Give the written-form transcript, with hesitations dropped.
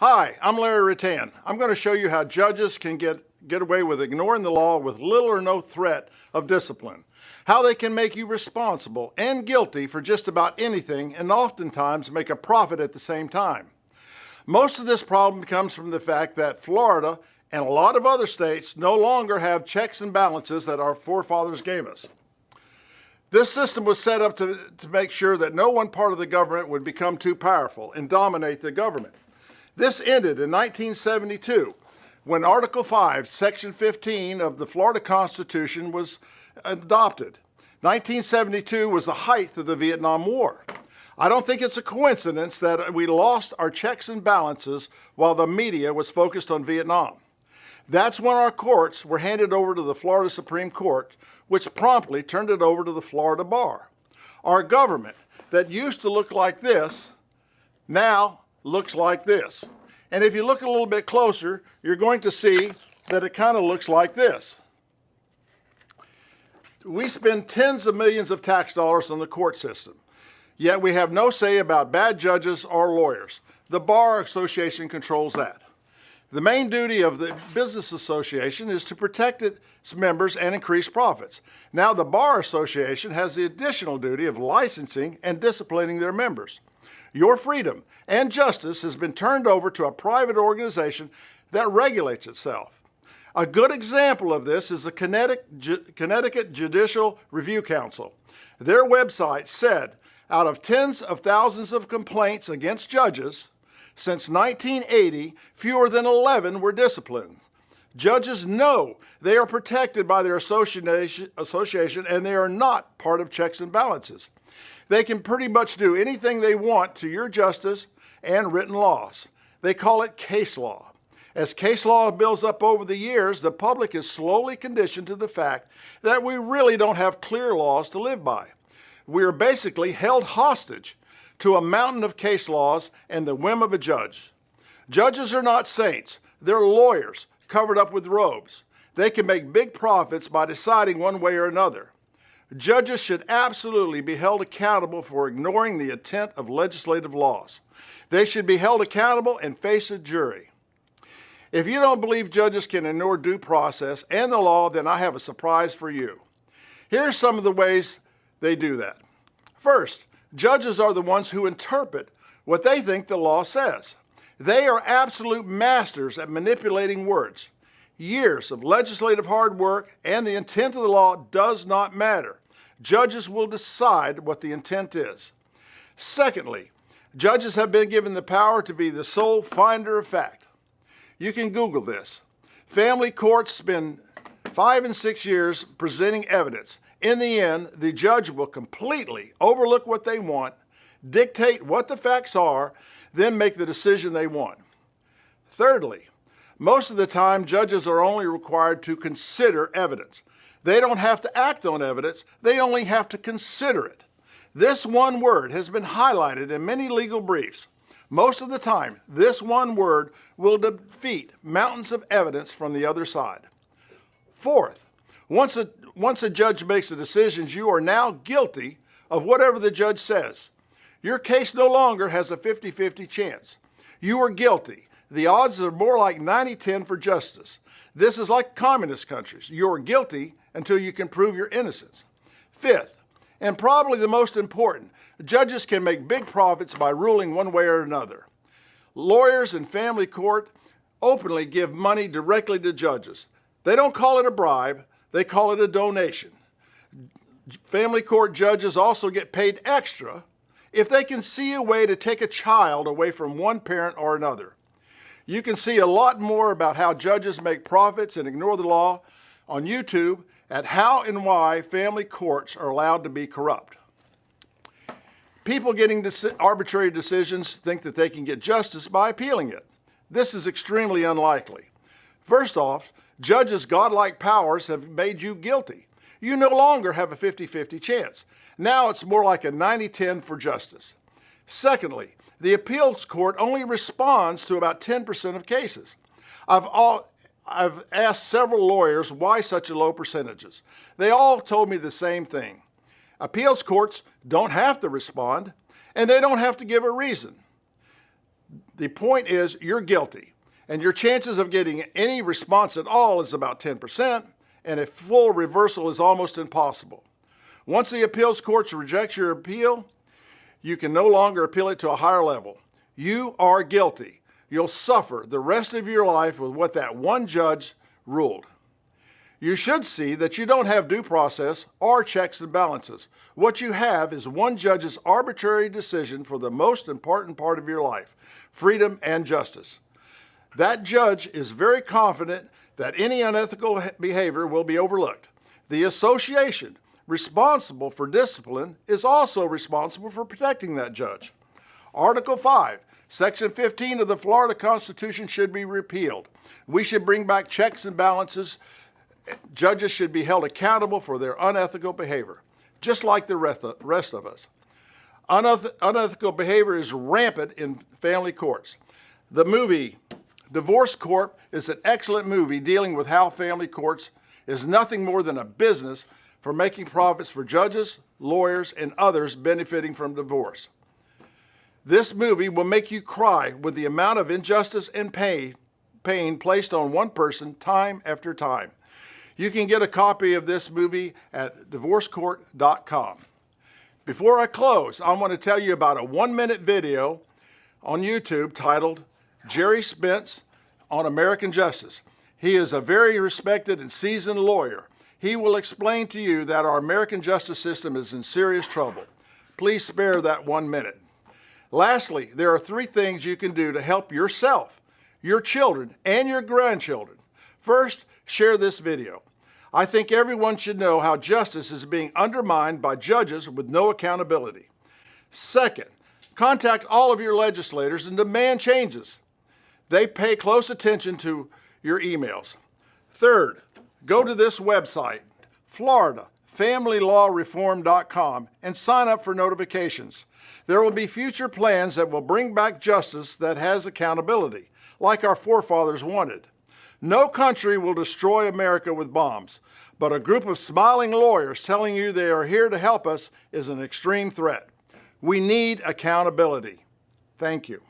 Hi, I'm Larry Rattan. I'm going to show you how judges can get away with ignoring the law with little or no threat of discipline. How they can make you responsible and guilty for just about anything and oftentimes make a profit at the same time. Most of this problem comes from the fact that Florida and a lot of other states no longer have checks and balances that our forefathers gave us. This system was set up to make sure that no one part of the government would become too powerful and dominate the government. This ended in 1972 when Article 5, Section 15 of the Florida Constitution was adopted. 1972 was the height of the Vietnam War. I don't think it's a coincidence that we lost our checks and balances while the media was focused on Vietnam. That's when our courts were handed over to the Florida Supreme Court, which promptly turned it over to the Florida Bar. Our government, that used to look like this, now looks like this. And if you look a little bit closer, you're going to see that it kind of looks like this. We spend tens of millions of tax dollars on the court system, yet we have no say about bad judges or lawyers. The Bar Association controls that. The main duty of the Business Association is to protect its members and increase profits. Now the Bar Association has the additional duty of licensing and disciplining their members. Your freedom and justice has been turned over to a private organization that regulates itself. A good example of this is the Connecticut Judicial Review Council. Their website said, out of tens of thousands of complaints against judges, since 1980, fewer than 11 were disciplined. Judges know they are protected by their association and they are not part of checks and balances. They can pretty much do anything they want to your justice and written laws. They call it case law. As case law builds up over the years, the public is slowly conditioned to the fact that we really don't have clear laws to live by. We are basically held hostage to a mountain of case laws and the whim of a judge. Judges are not saints. They're lawyers covered up with robes. They can make big profits by deciding one way or another. Judges should absolutely be held accountable for ignoring the intent of legislative laws. They should be held accountable and face a jury. If you don't believe judges can ignore due process and the law, then I have a surprise for you. Here are some of the ways they do that. First, judges are the ones who interpret what they think the law says. They are absolute masters at manipulating words. Years of legislative hard work and the intent of the law does not matter. Judges will decide what the intent is. Secondly, judges have been given the power to be the sole finder of fact. You can Google this. Family courts spend 5 and 6 years presenting evidence. In the end, the judge will completely overlook what they want, dictate what the facts are, then make the decision they want. Thirdly, most of the time, judges are only required to consider evidence. They don't have to act on evidence, they only have to consider it. This one word has been highlighted in many legal briefs. Most of the time, this one word will defeat mountains of evidence from the other side. Fourth, once a judge makes a decision, you are now guilty of whatever the judge says. Your case no longer has a 50-50 chance. You are guilty. The odds are more like 90-10 for justice. This is like communist countries. You are guilty until you can prove your innocence. Fifth, and probably the most important, judges can make big profits by ruling one way or another. Lawyers in family court openly give money directly to judges. They don't call it a bribe, they call it a donation. Family court judges also get paid extra if they can see a way to take a child away from one parent or another. You can see a lot more about how judges make profits and ignore the law on YouTube at How and Why Family Courts Are Allowed to Be Corrupt. People getting arbitrary decisions think that they can get justice by appealing it. This is extremely unlikely. First off, judges' godlike powers have made you guilty. You no longer have a 50-50 chance. Now it's more like a 90-10 for justice. Secondly, the appeals court only responds to about 10% of cases. I've asked several lawyers why such a low percentages. They all told me the same thing. Appeals courts don't have to respond, and they don't have to give a reason. The point is you're guilty, and your chances of getting any response at all is about 10%, and a full reversal is almost impossible. Once the appeals courts reject your appeal, you can no longer appeal it to a higher level. You are guilty. You'll suffer the rest of your life with what that one judge ruled. You should see that you don't have due process or checks and balances. What you have is one judge's arbitrary decision for the most important part of your life, freedom and justice. That judge is very confident that any unethical behavior will be overlooked. The association responsible for discipline is also responsible for protecting that judge. Article 5, Section 15 of the Florida Constitution should be repealed. We should bring back checks and balances. Judges should be held accountable for their unethical behavior, just like the rest of us. Unethical behavior is rampant in family courts. The movie Divorce Court is an excellent movie dealing with how family courts is nothing more than a business for making profits for judges, lawyers, and others benefiting from divorce. This movie will make you cry with the amount of injustice and pain placed on one person time after time. You can get a copy of this movie at divorcecourt.com. Before I close, I want to tell you about a 1-minute video on YouTube titled Jerry Spence on American Justice. He is a very respected and seasoned lawyer. He will explain to you that our American justice system is in serious trouble. Please spare that 1 minute. Lastly, there are 3 things you can do to help yourself, your children, and your grandchildren. First, share this video. I think everyone should know how justice is being undermined by judges with no accountability. Second, contact all of your legislators and demand changes. They pay close attention to your emails. Third, go to this website, FloridaFamilyLawReform.com, and sign up for notifications. There will be future plans that will bring back justice that has accountability, like our forefathers wanted. No country will destroy America with bombs, but a group of smiling lawyers telling you they are here to help us is an extreme threat. We need accountability. Thank you.